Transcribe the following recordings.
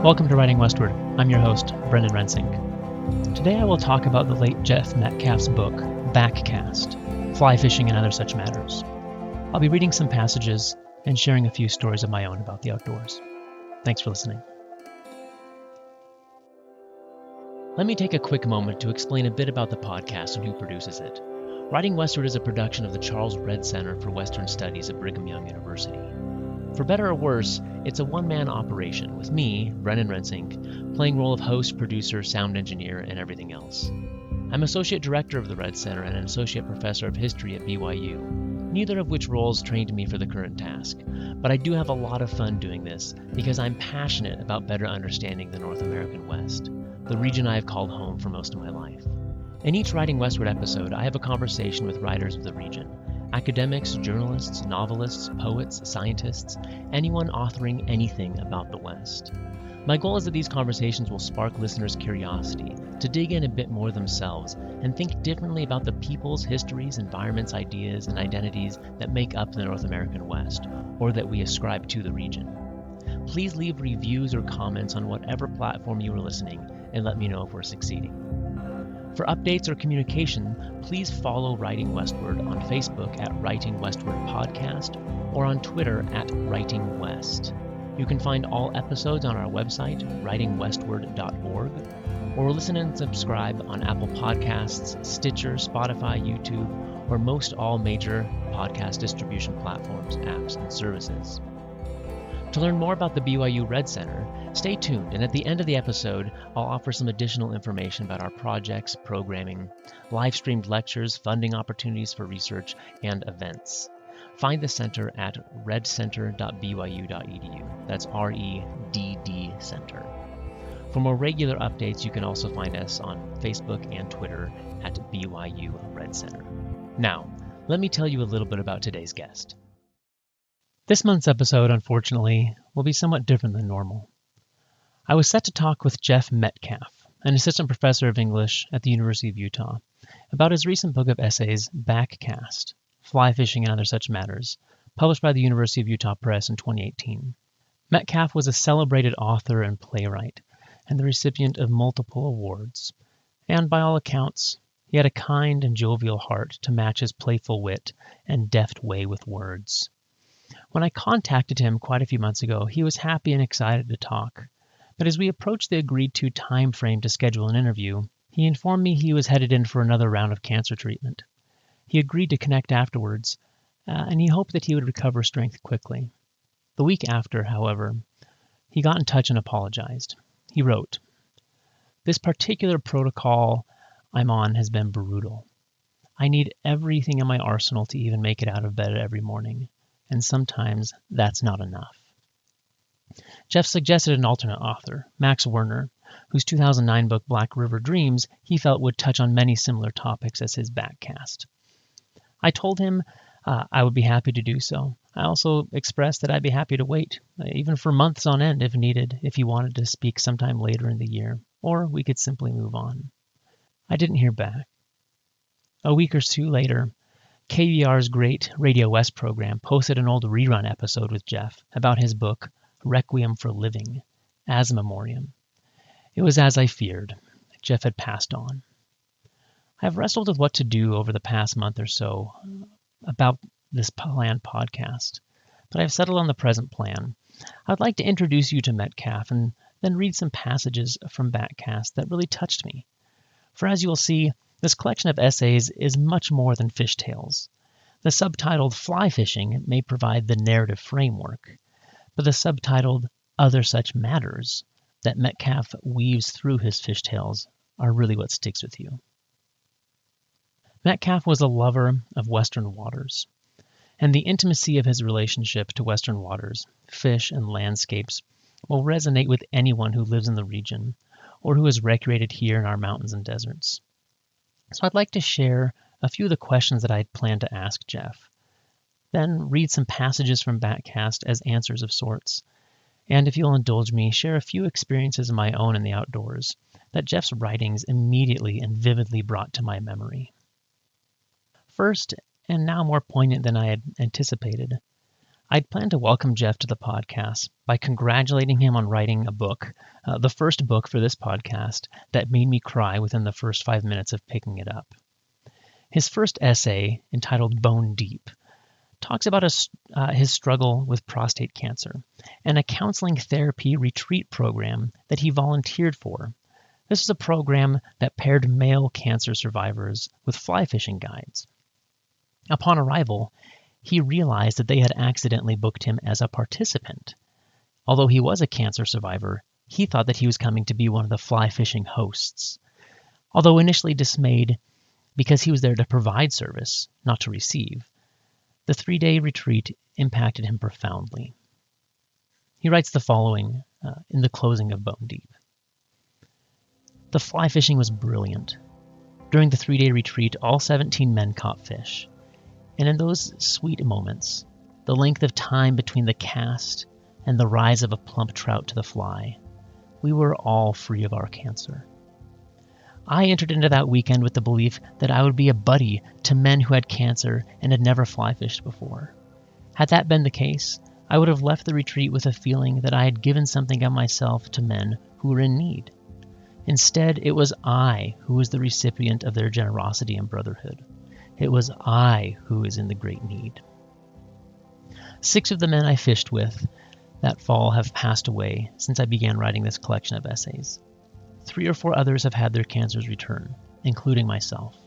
Welcome to Writing Westward. I'm your host, Brenden Rensink. Today I will talk about the late Jeff Metcalf's book, Backcast, Fly Fishing and Other Such Matters. I'll be reading some passages and sharing a few stories of my own about the outdoors. Thanks for listening. Let me take a quick moment to explain a bit about the podcast and who produces it. Writing Westward is a production of the Charles Redd Center for Western Studies at Brigham Young University. For better or worse, it's a one-man operation with me, Brenden Rensink, playing role of host, producer, sound engineer, and everything else. I'm associate director of the Redd Center and an associate professor of history at BYU, neither of which roles trained me for the current task. But I do have a lot of fun doing this because I'm passionate about better understanding the North American West, the region I have called home for most of my life. In each Writing Westward episode, I have a conversation with writers of the region. Academics, journalists, novelists, poets, scientists, anyone authoring anything about the West. My goal is that these conversations will spark listeners' curiosity to dig in a bit more themselves and think differently about the peoples, histories, environments, ideas, and identities that make up the North American West, or that we ascribe to the region. Please leave reviews or comments on whatever platform you are listening and let me know if we're succeeding. For updates or communication, please follow Writing Westward on Facebook at Writing Westward Podcast or on Twitter at Writing West. You can find all episodes on our website, writingwestward.org, or listen and subscribe on Apple Podcasts, Stitcher, Spotify, YouTube, or most all major podcast distribution platforms, apps, and services. To learn more about the BYU Redd Center, stay tuned, and at the end of the episode, I'll offer some additional information about our projects, programming, live-streamed lectures, funding opportunities for research, and events. Find the center at reddcenter.byu.edu. That's R-E-D-D Center. For more regular updates, you can also find us on Facebook and Twitter at BYU Redd Center. Now, let me tell you a little bit about today's guest. This month's episode, unfortunately, will be somewhat different than normal. I was set to talk with Jeff Metcalf, an assistant professor of English at the University of Utah, about his recent book of essays, Backcast, Fly Fishing and Other Such Matters, published by the University of Utah Press in 2018. Metcalf was a celebrated author and playwright, and the recipient of multiple awards. And by all accounts, he had a kind and jovial heart to match his playful wit and deft way with words. When I contacted him quite a few months ago, he was happy and excited to talk. But as we approached the agreed-to time frame to schedule an interview, he informed me he was headed in for another round of cancer treatment. He agreed to connect afterwards, and he hoped that he would recover strength quickly. The week after, however, he got in touch and apologized. He wrote, "This particular protocol I'm on has been brutal. I need everything in my arsenal to even make it out of bed every morning. And sometimes that's not enough." Jeff suggested an alternate author, Max Werner, whose 2009 book Black River Dreams he felt would touch on many similar topics as his Backcast. I told him I would be happy to do so. I also expressed that I'd be happy to wait, even for months on end if needed, if he wanted to speak sometime later in the year, or we could simply move on. I didn't hear back. A week or two later, KBR's great Radio West program posted an old rerun episode with Jeff about his book, Requiem for Living, as a memoriam. It was as I feared. Jeff had passed on. I have wrestled with what to do over the past month or so about this planned podcast, but I've settled on the present plan. I'd like to introduce you to Metcalf and then read some passages from Backcast that really touched me. For as you will see, this collection of essays is much more than fish tales. The subtitled Fly Fishing may provide the narrative framework, but the subtitled Other Such Matters that Metcalf weaves through his fish tales are really what sticks with you. Metcalf was a lover of Western waters, and the intimacy of his relationship to Western waters, fish, and landscapes will resonate with anyone who lives in the region or who has recreated here in our mountains and deserts. So I'd like to share a few of the questions that I'd planned to ask Jeff, then read some passages from Backcast as answers of sorts, and if you'll indulge me, share a few experiences of my own in the outdoors that Jeff's writings immediately and vividly brought to my memory. First, and now more poignant than I had anticipated, I'd planned to welcome Jeff to the podcast by congratulating him on writing a book, the first book for this podcast, that made me cry within the first 5 minutes of picking it up. His first essay, entitled Bone Deep, talks about his struggle with prostate cancer and a counseling therapy retreat program that he volunteered for. This was a program that paired male cancer survivors with fly fishing guides. Upon arrival, he realized that they had accidentally booked him as a participant. Although he was a cancer survivor, he thought that he was coming to be one of the fly fishing hosts. Although initially dismayed because he was there to provide service, not to receive, the 3-day retreat impacted him profoundly. He writes the following in the closing of Bone Deep. The fly fishing was brilliant. During the 3-day retreat, all 17 men caught fish. And in those sweet moments, the length of time between the cast and the rise of a plump trout to the fly, we were all free of our cancer. I entered into that weekend with the belief that I would be a buddy to men who had cancer and had never fly fished before. Had that been the case, I would have left the retreat with a feeling that I had given something of myself to men who were in need. Instead, it was I who was the recipient of their generosity and brotherhood. It was I who was in the great need. 6 of the men I fished with that fall have passed away since I began writing this collection of essays. 3 or 4 others have had their cancers return, including myself.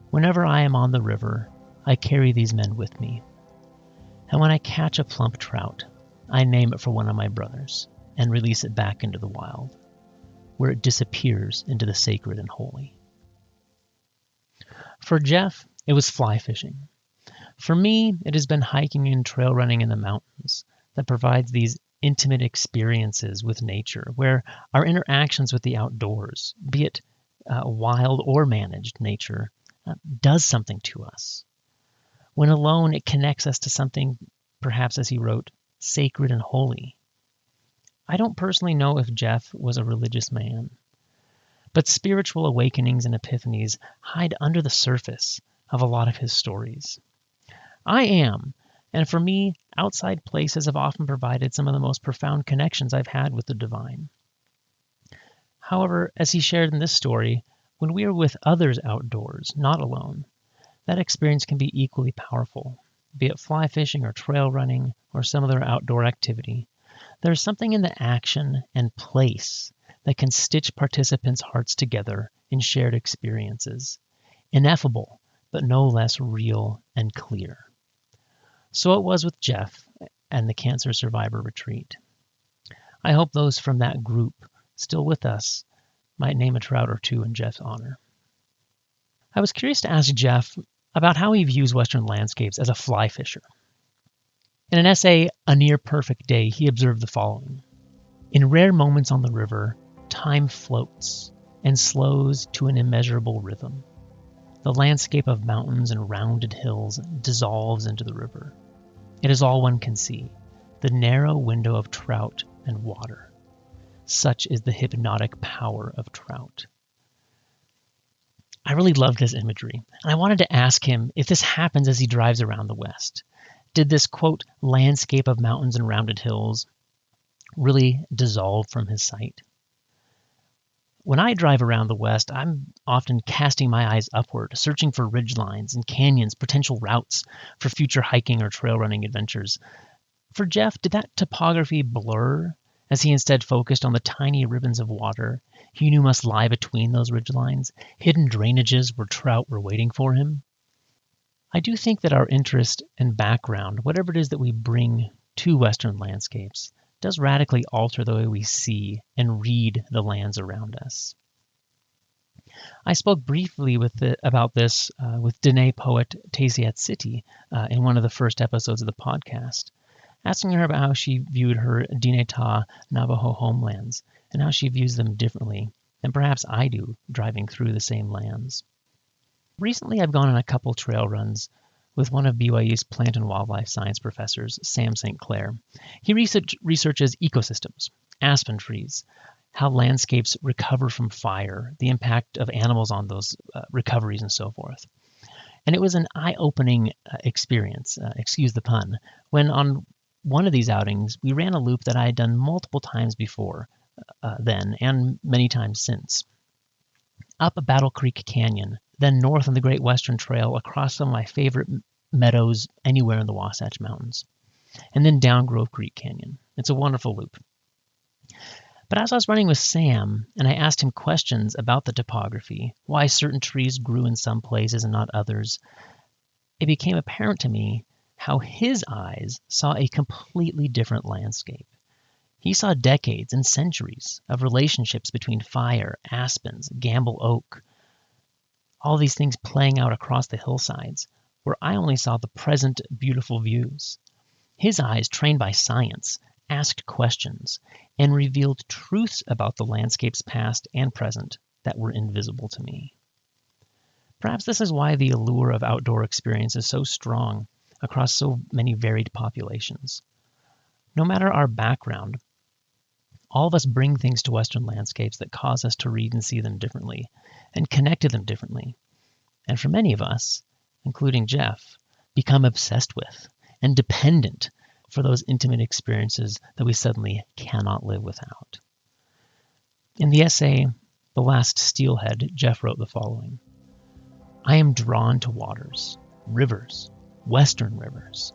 Whenever I am on the river, I carry these men with me. And when I catch a plump trout, I name it for one of my brothers and release it back into the wild, where it disappears into the sacred and holy. For Jeff, it was fly fishing. For me, it has been hiking and trail running in the mountains that provides these intimate experiences with nature, where our interactions with the outdoors, be it wild or managed nature, does something to us. When alone, it connects us to something, perhaps as he wrote, sacred and holy. I don't personally know if Jeff was a religious man, but spiritual awakenings and epiphanies hide under the surface of a lot of his stories. I am, and for me, outside places have often provided some of the most profound connections I've had with the divine. However, as he shared in this story, when we are with others outdoors, not alone, that experience can be equally powerful, be it fly fishing or trail running or some other outdoor activity. There's something in the action and place that can stitch participants' hearts together in shared experiences, ineffable, but no less real and clear. So it was with Jeff and the Cancer Survivor Retreat. I hope those from that group still with us might name a trout or 2 in Jeff's honor. I was curious to ask Jeff about how he views Western landscapes as a fly fisher. In an essay, A Near Perfect Day, he observed the following. In rare moments on the river, time floats and slows to an immeasurable rhythm. The landscape of mountains and rounded hills dissolves into the river. It is all one can see, the narrow window of trout and water. Such is the hypnotic power of trout. I really loved his imagery, and I wanted to ask him if this happens as he drives around the West. Did this, quote, landscape of mountains and rounded hills really dissolve from his sight? When I drive around the West, I'm often casting my eyes upward, searching for ridgelines and canyons, potential routes for future hiking or trail running adventures. For Jeff, did that topography blur as he instead focused on the tiny ribbons of water he knew must lie between those ridgelines, hidden drainages where trout were waiting for him? I do think that our interest and background, whatever it is that we bring to Western landscapes, does radically alter the way we see and read the lands around us. I spoke briefly about this with Dene poet Taisiat Siti in one of the first episodes of the podcast, asking her about how she viewed her Dinétah Navajo homelands and how she views them differently than perhaps I do driving through the same lands. Recently, I've gone on a couple trail runs with one of BYU's plant and wildlife science professors, Sam St. Clair. He researches ecosystems, aspen trees, how landscapes recover from fire, the impact of animals on those recoveries, and so forth. And it was an eye-opening experience, excuse the pun, when on one of these outings, we ran a loop that I had done multiple times before then and many times since. Up Battle Creek Canyon, then north on the Great Western Trail across some of my favorite meadows anywhere in the Wasatch Mountains, and then down Grove Creek Canyon. It's a wonderful loop. But as I was running with Sam, and I asked him questions about the topography, why certain trees grew in some places and not others, it became apparent to me how his eyes saw a completely different landscape. He saw decades and centuries of relationships between fire, aspens, gamble oak, all these things playing out across the hillsides, where I only saw the present beautiful views. His eyes, trained by science, asked questions and revealed truths about the landscapes past and present that were invisible to me. Perhaps this is why the allure of outdoor experience is so strong across so many varied populations. No matter our background, all of us bring things to Western landscapes that cause us to read and see them differently and connect to them differently. And for many of us, including Jeff, become obsessed with and dependent for those intimate experiences that we suddenly cannot live without. In the essay, The Last Steelhead, Jeff wrote the following: I am drawn to waters, rivers, Western rivers,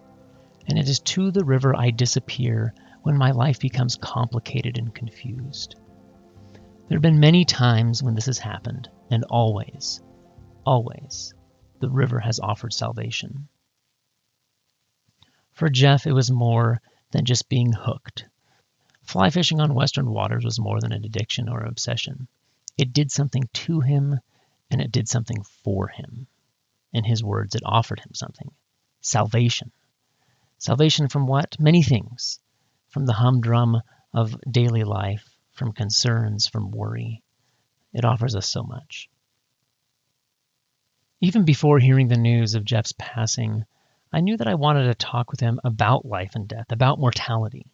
and it is to the river I disappear when my life becomes complicated and confused. There have been many times when this has happened, and always, the river has offered salvation. For Jeff, it was more than just being hooked. Fly fishing on Western waters was more than an addiction or an obsession. It did something to him, and it did something for him. In his words, it offered him something. Salvation. Salvation from what? Many things. From the humdrum of daily life, from concerns, from worry. It offers us so much. Even before hearing the news of Jeff's passing, I knew that I wanted to talk with him about life and death, about mortality.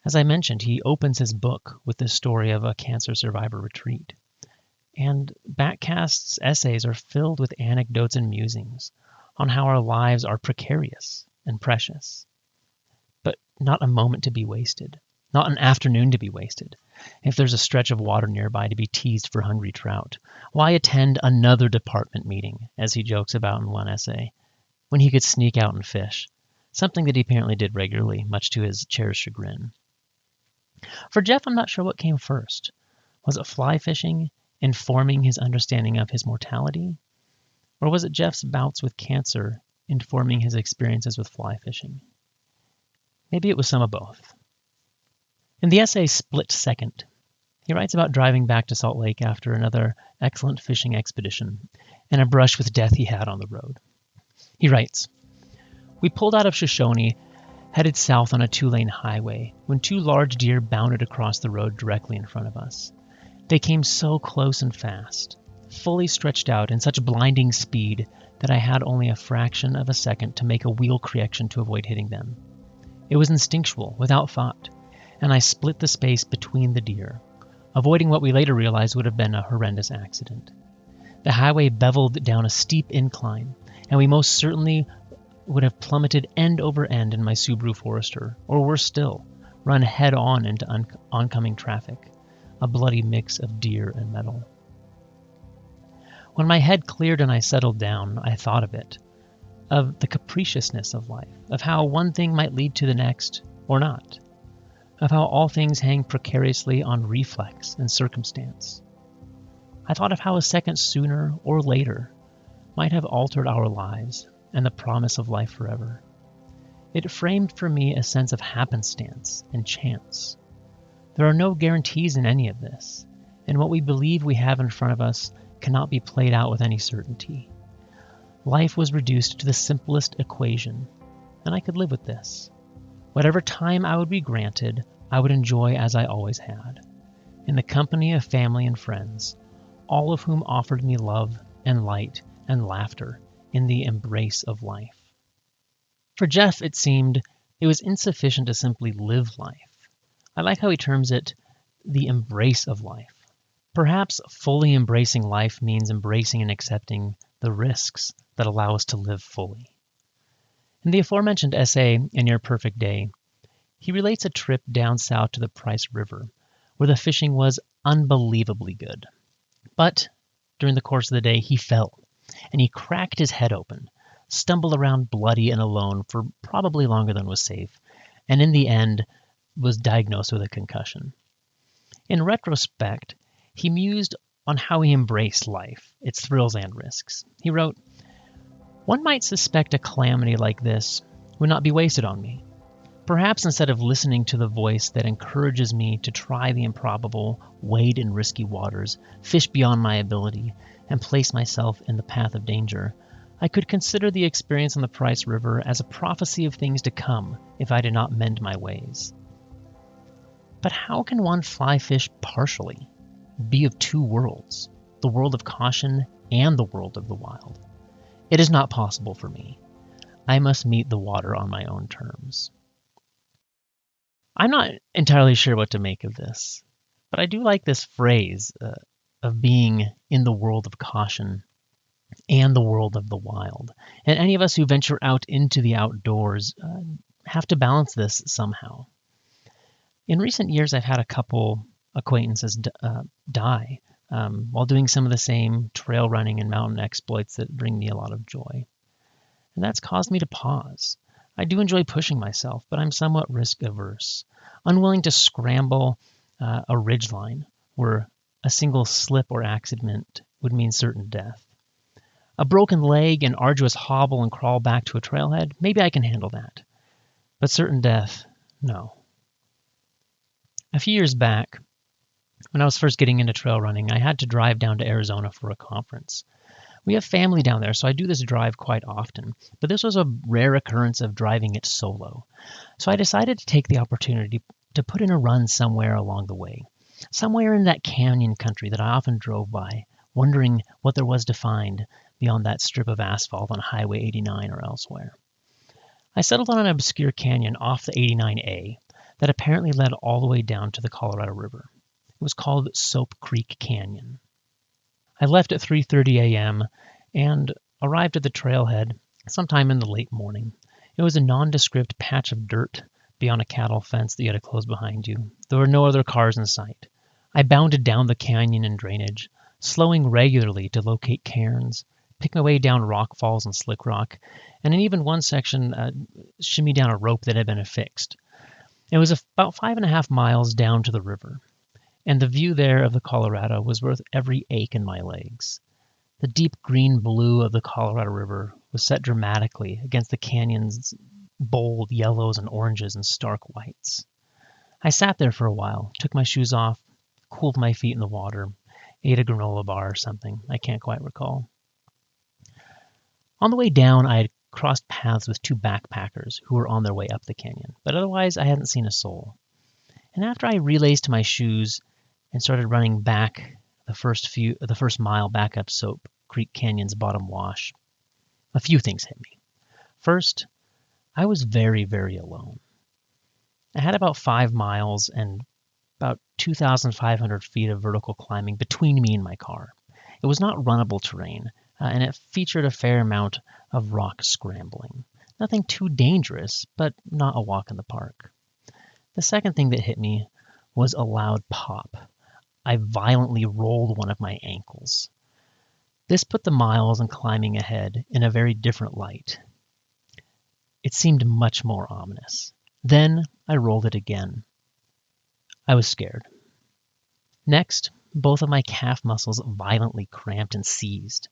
As I mentioned, he opens his book with the story of a cancer survivor retreat. And Backcast's essays are filled with anecdotes and musings on how our lives are precarious and precious. But not a moment to be wasted, not an afternoon to be wasted. If there's a stretch of water nearby to be teased for hungry trout, why attend another department meeting, as he jokes about in one essay, when he could sneak out and fish, something that he apparently did regularly, much to his chair's chagrin. For Jeff, I'm not sure what came first. Was it fly fishing, informing his understanding of his mortality? Or was it Jeff's bouts with cancer, informing his experiences with fly fishing? Maybe it was some of both. In the essay Split Second, he writes about driving back to Salt Lake after another excellent fishing expedition and a brush with death he had on the road. He writes, "We pulled out of Shoshone, headed south on a 2-lane highway, when 2 large deer bounded across the road directly in front of us. They came so close and fast, fully stretched out in such blinding speed that I had only a fraction of a second to make a wheel correction to avoid hitting them. It was instinctual, without thought, and I split the space between the deer, avoiding what we later realized would have been a horrendous accident. The highway beveled down a steep incline, and we most certainly would have plummeted end over end in my Subaru Forester, or worse still, run head-on into oncoming traffic, a bloody mix of deer and metal. When my head cleared and I settled down, I thought of it, of the capriciousness of life, of how one thing might lead to the next, or not, of how all things hang precariously on reflex and circumstance. I thought of how a second sooner or later might have altered our lives and the promise of life forever. It framed for me a sense of happenstance and chance. There are no guarantees in any of this, and what we believe we have in front of us cannot be played out with any certainty. Life was reduced to the simplest equation, and I could live with this. Whatever time I would be granted, I would enjoy as I always had, in the company of family and friends, all of whom offered me love and light and laughter in the embrace of life. For Jeff, it seemed, it was insufficient to simply live life. I like how he terms it the embrace of life. Perhaps fully embracing life means embracing and accepting the risks that allow us to live fully. In the aforementioned essay, In Your Perfect Day, he relates a trip down south to the Price River, where the fishing was unbelievably good. But during the course of the day, he fell, and he cracked his head open, stumbled around bloody and alone for probably longer than was safe, and in the end was diagnosed with a concussion. In retrospect, he mused on how he embraced life, its thrills and risks. He wrote, "One might suspect a calamity like this would not be wasted on me. Perhaps instead of listening to the voice that encourages me to try the improbable, wade in risky waters, fish beyond my ability, and place myself in the path of danger, I could consider the experience on the Price River as a prophecy of things to come if I did not mend my ways." But how can one fly fish partially, be of two worlds, the world of caution and the world of the wild? It is not possible for me. I must meet the water on my own terms. I'm not entirely sure what to make of this, but I do like this phrase of being in the world of caution and the world of the wild. And any of us who venture out into the outdoors have to balance this somehow. In recent years, I've had a couple acquaintances die while doing some of the same trail running and mountain exploits that bring me a lot of joy. And that's caused me to pause. I do enjoy pushing myself, but I'm somewhat risk-averse, unwilling to scramble a ridgeline where a single slip or accident would mean certain death. A broken leg, an arduous hobble and crawl back to a trailhead, maybe I can handle that. But certain death, no. A few years back, when I was first getting into trail running, I had to drive down to Arizona for a conference. We have family down there, so I do this drive quite often, but this was a rare occurrence of driving it solo. So I decided to take the opportunity to put in a run somewhere along the way, somewhere in that canyon country that I often drove by, wondering what there was to find beyond that strip of asphalt on Highway 89 or elsewhere. I settled on an obscure canyon off the 89A that apparently led all the way down to the Colorado River. It was called Soap Creek Canyon. I left at 3:30 a.m. and arrived at the trailhead sometime in the late morning. It was a nondescript patch of dirt beyond a cattle fence that you had to close behind you. There were no other cars in sight. I bounded down the canyon and drainage, slowing regularly to locate cairns, pick my way down rock falls and slick rock, and in even one section, shimmy down a rope that had been affixed. It was about 5.5 miles down to the river, and the view there of the Colorado was worth every ache in my legs. The deep green blue of the Colorado River was set dramatically against the canyon's bold yellows and oranges and stark whites. I sat there for a while, took my shoes off, cooled my feet in the water, ate a granola bar or something. I can't quite recall. On the way down, I had crossed paths with two backpackers who were on their way up the canyon, but otherwise I hadn't seen a soul. And after I relaced my shoes and started running back the first mile back up Soap Creek Canyon's bottom wash, a few things hit me. First, I was very, very alone. I had about 5 miles and about 2,500 feet of vertical climbing between me and my car. It was not runnable terrain, and it featured a fair amount of rock scrambling. Nothing too dangerous, but not a walk in the park. The second thing that hit me was a loud pop. I violently rolled one of my ankles. This put the miles and climbing ahead in a very different light. It seemed much more ominous. Then I rolled it again. I was scared. Next, both of my calf muscles violently cramped and seized.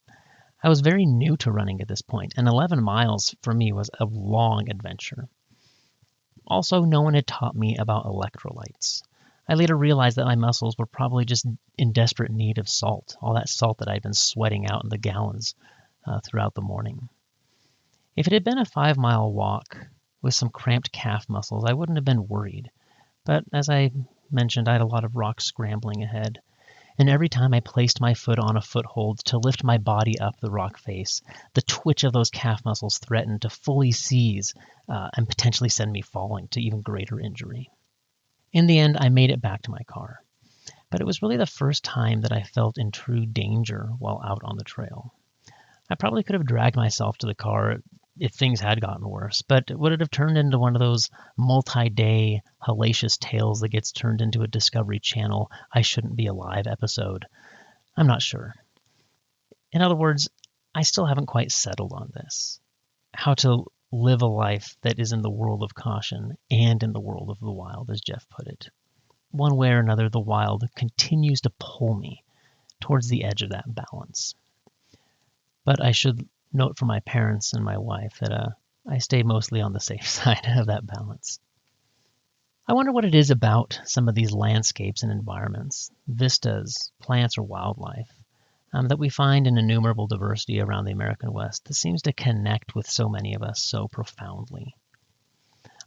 I was very new to running at this point, and 11 miles for me was a long adventure. Also, no one had taught me about electrolytes. I later realized that my muscles were probably just in desperate need of salt, all that salt that I'd been sweating out in the gallons throughout the morning. If it had been a 5-mile walk with some cramped calf muscles, I wouldn't have been worried. But as I mentioned, I had a lot of rock scrambling ahead. And every time I placed my foot on a foothold to lift my body up the rock face, the twitch of those calf muscles threatened to fully seize and potentially send me falling to even greater injury. In the end, I made it back to my car. But it was really the first time that I felt in true danger while out on the trail. I probably could have dragged myself to the car if things had gotten worse, but would it have turned into one of those multi-day hellacious tales that gets turned into a Discovery Channel I shouldn't be alive episode? I'm not sure. In other words, I still haven't quite settled on this. How to live a life that is in the world of caution and in the world of the wild, as Jeff put it. One way or another, the wild continues to pull me towards the edge of that balance. But I should note for my parents and my wife that I stay mostly on the safe side of that balance. I wonder what it is about some of these landscapes and environments, vistas, plants, or wildlife, that we find in innumerable diversity around the American West that seems to connect with so many of us so profoundly.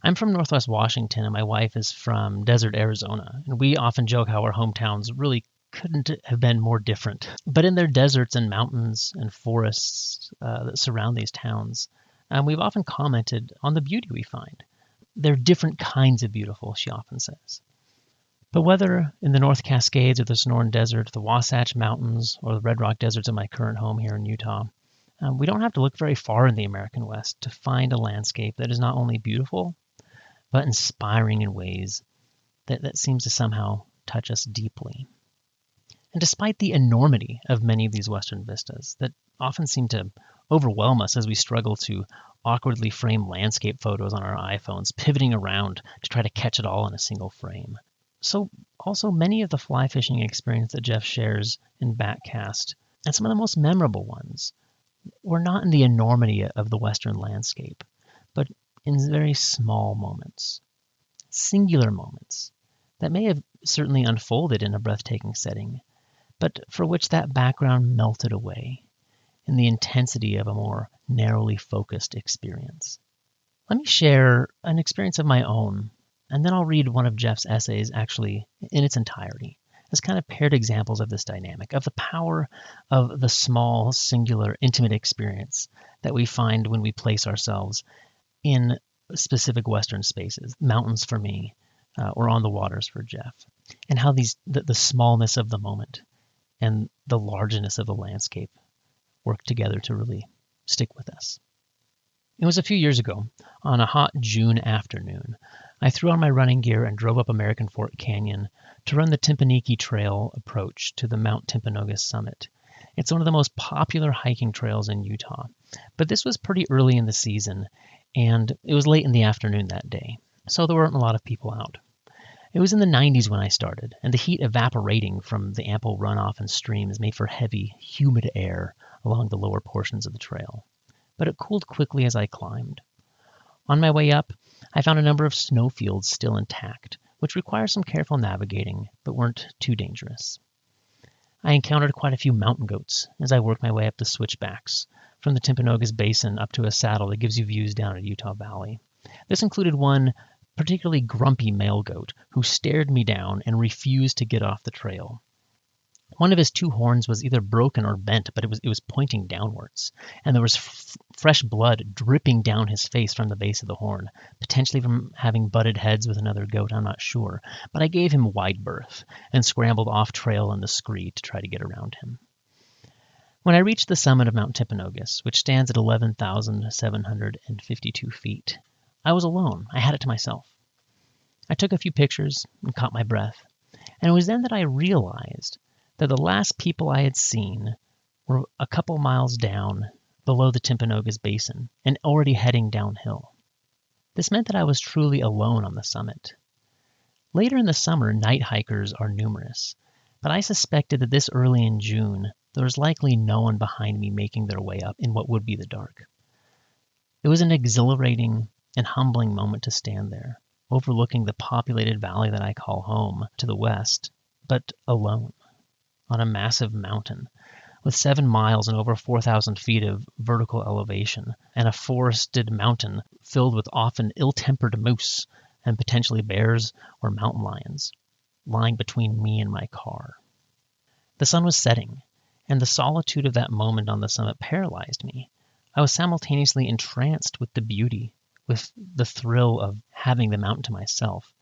I'm from Northwest Washington, and my wife is from Desert, Arizona, and we often joke how our hometowns really couldn't have been more different. But in their deserts and mountains and forests that surround these towns, we've often commented on the beauty we find. They're different kinds of beautiful, she often says. But whether in the North Cascades or the Sonoran Desert, the Wasatch Mountains, or the Red Rock Deserts of my current home here in Utah, we don't have to look very far in the American West to find a landscape that is not only beautiful, but inspiring in ways that seems to somehow touch us deeply. And despite the enormity of many of these Western vistas that often seem to overwhelm us as we struggle to awkwardly frame landscape photos on our iPhones, pivoting around to try to catch it all in a single frame. So also many of the fly fishing experience that Jeff shares in Backcast, and some of the most memorable ones, were not in the enormity of the Western landscape, but in very small moments, singular moments that may have certainly unfolded in a breathtaking setting, but for which that background melted away in the intensity of a more narrowly focused experience. Let me share an experience of my own, and then I'll read one of Jeff's essays actually in its entirety, as kind of paired examples of this dynamic, of the power of the small, singular, intimate experience that we find when we place ourselves in specific Western spaces, mountains for me, or on the waters for Jeff, and how the smallness of the moment and the largeness of the landscape work together to really stick with us. It was a few years ago, on a hot June afternoon, I threw on my running gear and drove up American Fork Canyon to run the Timpanogos Trail approach to the Mount Timpanogos Summit. It's one of the most popular hiking trails in Utah, but this was pretty early in the season, and it was late in the afternoon that day, so there weren't a lot of people out. It was in the 90s when I started, and the heat evaporating from the ample runoff and streams made for heavy, humid air along the lower portions of the trail. But it cooled quickly as I climbed. On my way up, I found a number of snowfields still intact, which require some careful navigating, but weren't too dangerous. I encountered quite a few mountain goats as I worked my way up the switchbacks, from the Timpanogos Basin up to a saddle that gives you views down at Utah Valley. This included one particularly grumpy male goat who stared me down and refused to get off the trail. One of his two horns was either broken or bent, but it was pointing downwards, and there was fresh blood dripping down his face from the base of the horn, potentially from having butted heads with another goat, I'm not sure, but I gave him wide berth and scrambled off trail in the scree to try to get around him. When I reached the summit of Mount Timpanogos, which stands at 11,752 feet, I was alone. I had it to myself. I took a few pictures and caught my breath, and it was then that I realized that the last people I had seen were a couple miles down below the Timpanogos Basin and already heading downhill. This meant that I was truly alone on the summit. Later in the summer, night hikers are numerous, but I suspected that this early in June, there was likely no one behind me making their way up in what would be the dark. It was an exhilarating and humbling moment to stand there, overlooking the populated valley that I call home to the west, but alone, on a massive mountain, with 7 miles and over 4,000 feet of vertical elevation, and a forested mountain filled with often ill-tempered moose and potentially bears or mountain lions, lying between me and my car. The sun was setting, and the solitude of that moment on the summit paralyzed me. I was simultaneously entranced with the beauty, with the thrill of having the mountain to myself,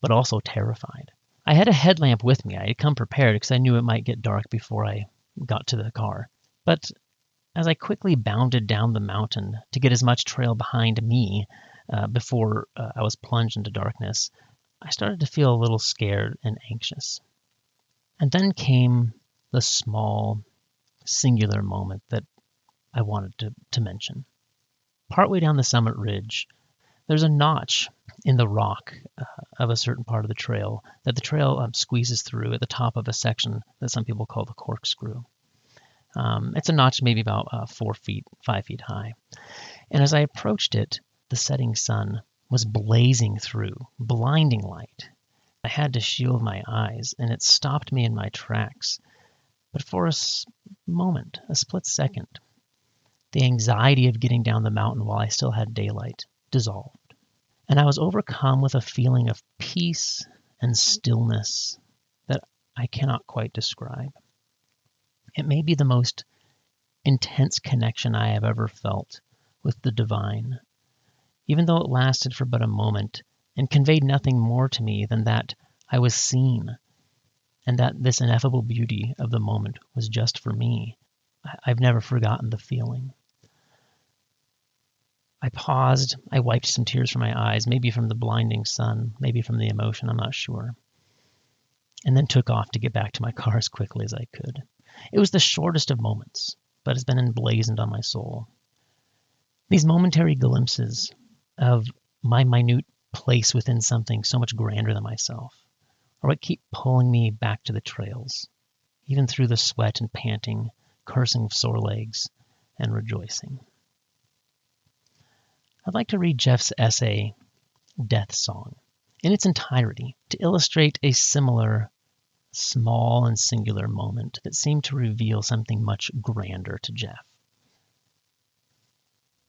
but also terrified. I had a headlamp with me. I had come prepared because I knew it might get dark before I got to the car. But as I quickly bounded down the mountain to get as much trail behind me before I was plunged into darkness, I started to feel a little scared and anxious. And then came the small, singular moment that I wanted to mention. Partway down the summit ridge, there's a notch in the rock of a certain part of the trail that the trail squeezes through at the top of a section that some people call the corkscrew. It's a notch maybe about 5 feet high. And as I approached it, the setting sun was blazing through, blinding light. I had to shield my eyes, and it stopped me in my tracks. But for a moment, a split second, the anxiety of getting down the mountain while I still had daylight dissolved. And I was overcome with a feeling of peace and stillness that I cannot quite describe. It may be the most intense connection I have ever felt with the divine, even though it lasted for but a moment and conveyed nothing more to me than that I was seen and that this ineffable beauty of the moment was just for me. I've never forgotten the feeling. I paused, I wiped some tears from my eyes, maybe from the blinding sun, maybe from the emotion, I'm not sure, and then took off to get back to my car as quickly as I could. It was the shortest of moments, but it's been emblazoned on my soul. These momentary glimpses of my minute place within something so much grander than myself are what keep pulling me back to the trails, even through the sweat and panting, cursing of sore legs, and rejoicing. I'd like to read Jeff's essay, Death Song, in its entirety to illustrate a similar, small and singular moment that seemed to reveal something much grander to Jeff.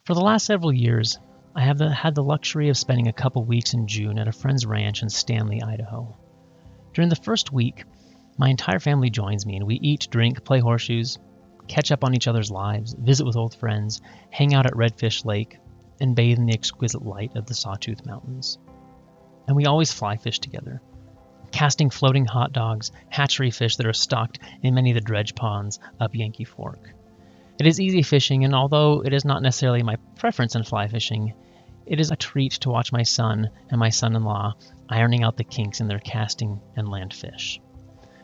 For the last several years, I have had the luxury of spending a couple weeks in June at a friend's ranch in Stanley, Idaho. During the first week, my entire family joins me and we eat, drink, play horseshoes, catch up on each other's lives, visit with old friends, hang out at Redfish Lake, and bathe in the exquisite light of the Sawtooth Mountains. And we always fly fish together, casting floating hot dogs, hatchery fish that are stocked in many of the dredge ponds up Yankee Fork. It is easy fishing, and although it is not necessarily my preference in fly fishing, it is a treat to watch my son and my son-in-law ironing out the kinks in their casting and land fish.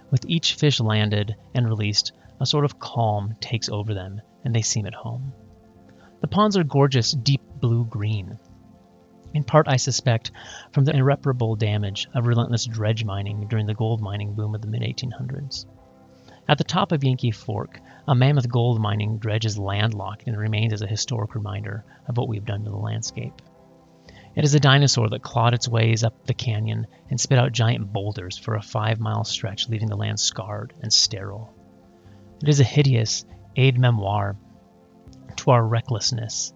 With each fish landed and released, a sort of calm takes over them, and they seem at home. The ponds are gorgeous, deep blue-green, in part, I suspect, from the irreparable damage of relentless dredge mining during the gold mining boom of the mid-1800s. At the top of Yankee Fork, a mammoth gold mining dredge is landlocked and remains as a historic reminder of what we've done to the landscape. It is a dinosaur that clawed its ways up the canyon and spit out giant boulders for a 5-mile stretch, leaving the land scarred and sterile. It is a hideous aide-memoire to our recklessness,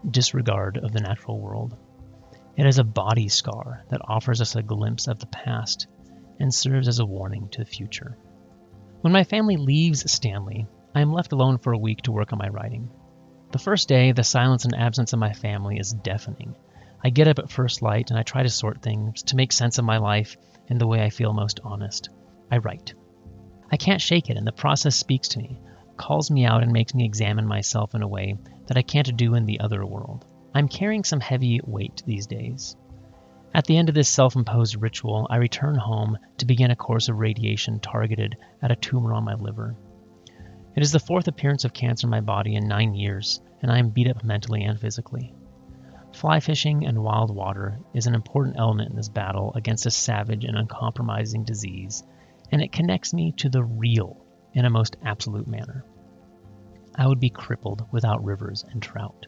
disregard of the natural world. It is a body scar that offers us a glimpse of the past and serves as a warning to the future. When my family leaves Stanley, I am left alone for a week to work on my writing. The first day, the silence and absence of my family is deafening. I get up at first light and I try to sort things, to make sense of my life in the way I feel most honest. I write. I can't shake it, and the process speaks to me, calls me out and makes me examine myself in a way that I can't do in the other world. I'm carrying some heavy weight these days. At the end of this self-imposed ritual, I return home to begin a course of radiation targeted at a tumor on my liver. It is the 4th appearance of cancer in my body in 9 years, and I am beat up mentally and physically. Fly fishing and wild water is an important element in this battle against a savage and uncompromising disease, and it connects me to the real in a most absolute manner. I would be crippled without rivers and trout.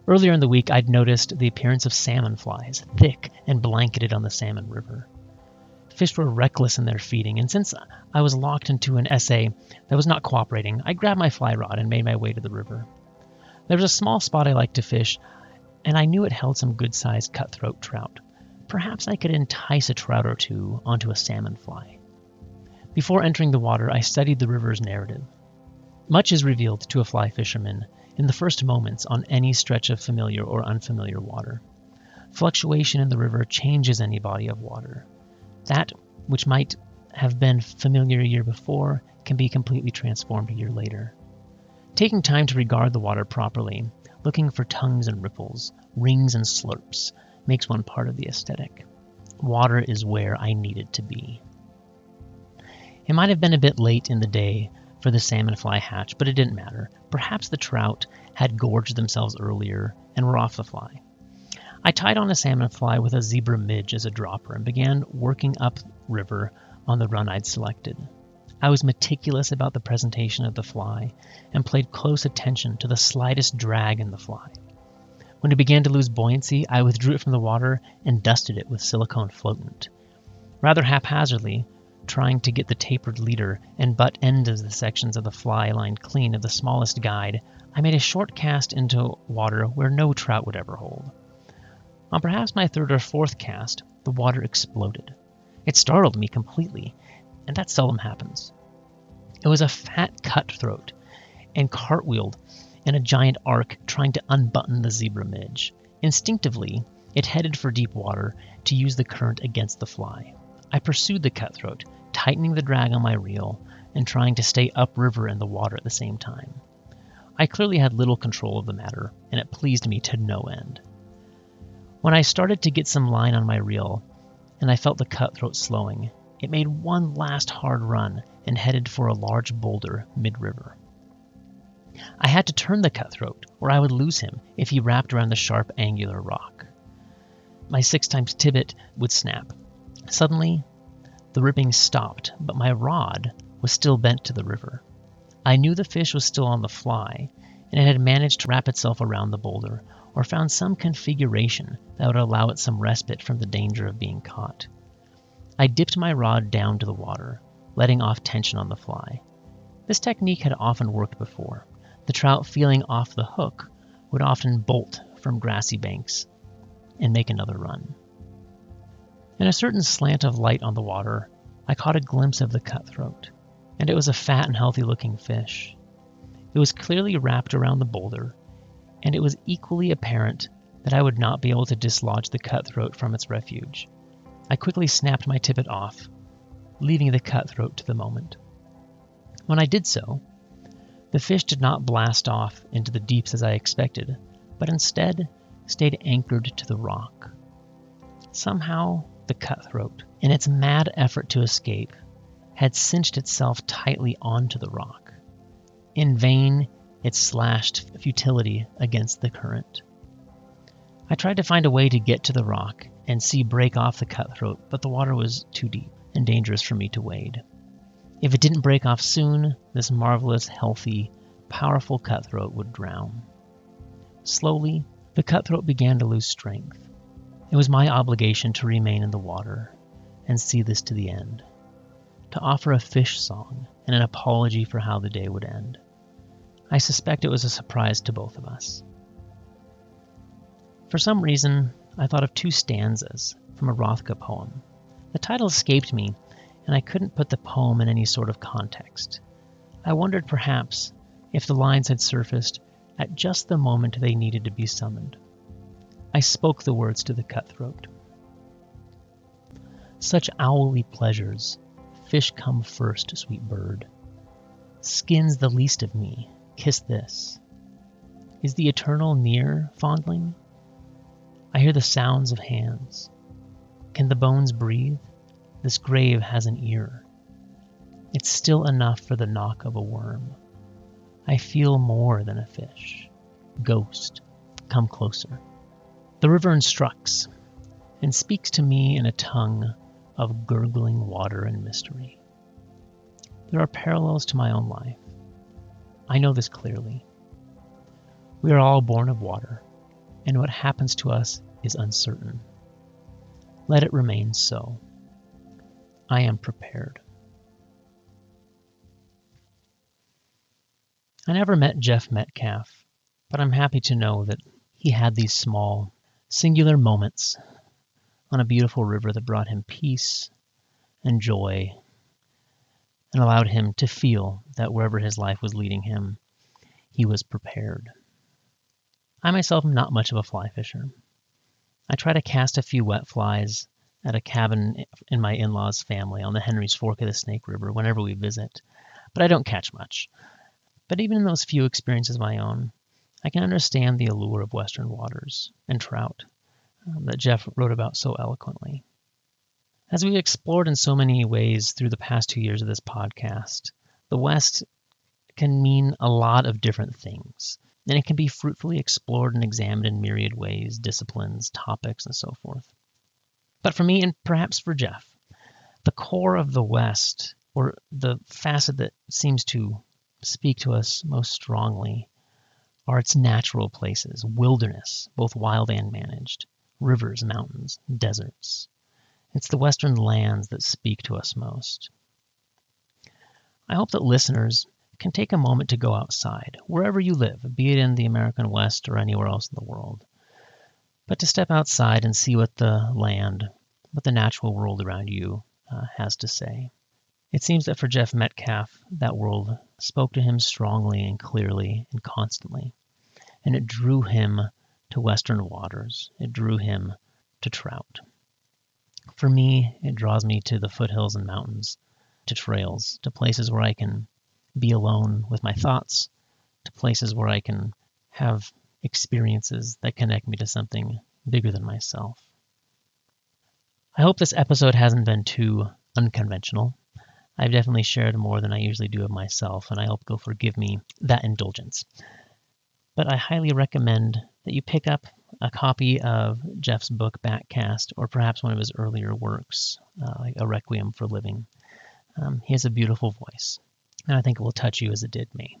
Earlier in the week, I'd noticed the appearance of salmon flies, thick and blanketed on the salmon river. Fish were reckless in their feeding, and since I was locked into an essay that was not cooperating, I grabbed my fly rod and made my way to the river. There was a small spot I liked to fish, and I knew it held some good-sized cutthroat trout. Perhaps I could entice a trout or two onto a salmon fly. Before entering the water, I studied the river's narrative. Much is revealed to a fly fisherman in the first moments on any stretch of familiar or unfamiliar water. Fluctuation in the river changes any body of water. That which might have been familiar a year before can be completely transformed a year later. Taking time to regard the water properly, looking for tongues and ripples, rings and slurps, makes one part of the aesthetic. Water is where I needed to be. It might have been a bit late in the day for the salmon fly hatch, but it didn't matter. Perhaps the trout had gorged themselves earlier and were off the fly. I tied on a salmon fly with a zebra midge as a dropper and began working upriver on the run I'd selected. I was meticulous about the presentation of the fly and paid close attention to the slightest drag in the fly. When it began to lose buoyancy, I withdrew it from the water and dusted it with silicone floatant. Rather haphazardly, trying to get the tapered leader and butt ends of the sections of the fly lined clean of the smallest guide, I made a short cast into water where no trout would ever hold. On perhaps my third or fourth cast, the water exploded. It startled me completely, and that seldom happens. It was a fat cutthroat and cartwheeled in a giant arc trying to unbutton the zebra midge. Instinctively, it headed for deep water to use the current against the fly. I pursued the cutthroat, tightening the drag on my reel and trying to stay upriver in the water at the same time. I clearly had little control of the matter, and it pleased me to no end. When I started to get some line on my reel, and I felt the cutthroat slowing, it made one last hard run and headed for a large boulder mid-river. I had to turn the cutthroat, or I would lose him if he wrapped around the sharp, angular rock. My 6x tibbet would snap. Suddenly, the ripping stopped, but my rod was still bent to the river. I knew the fish was still on the fly, and it had managed to wrap itself around the boulder, or found some configuration that would allow it some respite from the danger of being caught. I dipped my rod down to the water, letting off tension on the fly. This technique had often worked before. The trout feeling off the hook would often bolt from grassy banks and make another run. In a certain slant of light on the water, I caught a glimpse of the cutthroat, and it was a fat and healthy-looking fish. It was clearly wrapped around the boulder, and it was equally apparent that I would not be able to dislodge the cutthroat from its refuge. I quickly snapped my tippet off, leaving the cutthroat to the moment. When I did so, the fish did not blast off into the deeps as I expected, but instead stayed anchored to the rock. Somehow, the cutthroat, in its mad effort to escape, had cinched itself tightly onto the rock. In vain, it slashed futility against the current. I tried to find a way to get to the rock and see break off the cutthroat, but the water was too deep and dangerous for me to wade. If it didn't break off soon, this marvelous, healthy, powerful cutthroat would drown. Slowly, the cutthroat began to lose strength. It was my obligation to remain in the water and see this to the end, to offer a fish song and an apology for how the day would end. I suspect it was a surprise to both of us. For some reason, I thought of 2 stanzas from a Rothko poem. The title escaped me, and I couldn't put the poem in any sort of context. I wondered perhaps if the lines had surfaced at just the moment they needed to be summoned. I spoke the words to the cutthroat. Such owly pleasures, fish come first, sweet bird. Skin's the least of me, kiss this. Is the eternal near, fondling? I hear the sounds of hands. Can the bones breathe? This grave has an ear. It's still enough for the knock of a worm. I feel more than a fish. Ghost, come closer. The river instructs and speaks to me in a tongue of gurgling water and mystery. There are parallels to my own life. I know this clearly. We are all born of water, and what happens to us is uncertain. Let it remain so. I am prepared. I never met Jeff Metcalf, but I'm happy to know that he had these small, singular moments on a beautiful river that brought him peace and joy and allowed him to feel that wherever his life was leading him, he was prepared. I myself am not much of a fly fisher. I try to cast a few wet flies at a cabin in my in-laws' family on the Henry's Fork of the Snake River whenever we visit, but I don't catch much. But even in those few experiences of my own, I can understand the allure of Western waters and trout that Jeff wrote about so eloquently. As we've explored in so many ways through the past 2 years of this podcast, the West can mean a lot of different things, and it can be fruitfully explored and examined in myriad ways, disciplines, topics, and so forth. But for me, and perhaps for Jeff, the core of the West, or the facet that seems to speak to us most strongly, are its natural places, wilderness, both wild and managed, rivers, mountains, deserts. It's the Western lands that speak to us most. I hope that listeners can take a moment to go outside, wherever you live, be it in the American West or anywhere else in the world, but to step outside and see what the land, what the natural world around you has to say. It seems that for Jeff Metcalf, that world spoke to him strongly and clearly and constantly, and it drew him to Western waters. It drew him to trout. For me, it draws me to the foothills and mountains, to trails, to places where I can be alone with my thoughts, to places where I can have experiences that connect me to something bigger than myself. I hope this episode hasn't been too unconventional. I've definitely shared more than I usually do of myself, and I hope you'll forgive me that indulgence. But I highly recommend that you pick up a copy of Jeff's book, Backcast, or perhaps one of his earlier works, like A Requiem for Living. He has a beautiful voice, and I think it will touch you as it did me.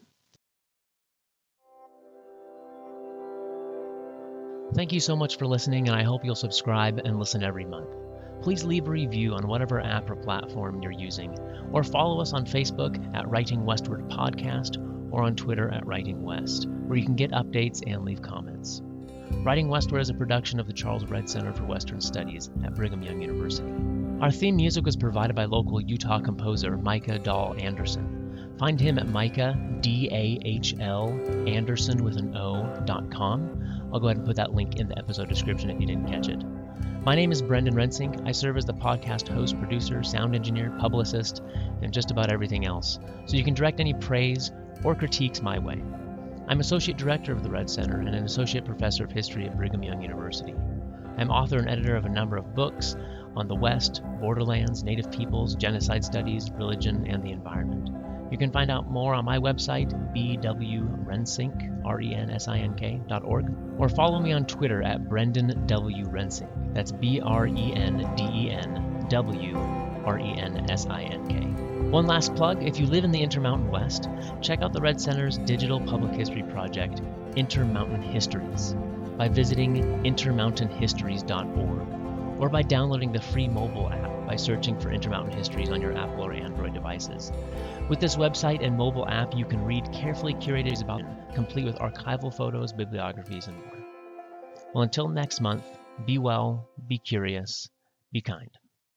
Thank you so much for listening, and I hope you'll subscribe and listen every month. Please leave a review on whatever app or platform you're using, or follow us on Facebook at Writing Westward Podcast, or on Twitter at Writing West, where you can get updates and leave comments. Writing Westward is a production of the Charles Redd Center for Western Studies at Brigham Young University. Our theme music was provided by local Utah composer Micah Dahl Anderson. Find him at Micah, D-A-H-L, Anderson with an O.com. I'll go ahead and put that link in the episode description if you didn't catch it. My name is Brenden Rensink. I serve as the podcast host, producer, sound engineer, publicist, and just about everything else, so you can direct any praise or critiques my way. I'm Associate Director of the Redd Center and an Associate Professor of History at Brigham Young University. I'm author and editor of a number of books on the West, borderlands, Native peoples, genocide studies, religion, and the environment. You can find out more on my website, bwrensink, RENSINK.org, or follow me on Twitter at Brenden W. Rensink. That's BRENDENWRENSINK. One last plug, if you live in the Intermountain West, check out the Redd Center's digital public history project, Intermountain Histories, by visiting intermountainhistories.org, or by downloading the free mobile app by searching for Intermountain Histories on your Apple or Android devices. With this website and mobile app, you can read carefully curated about complete with archival photos, bibliographies, and more. Well, until next month, be well, be curious, be kind.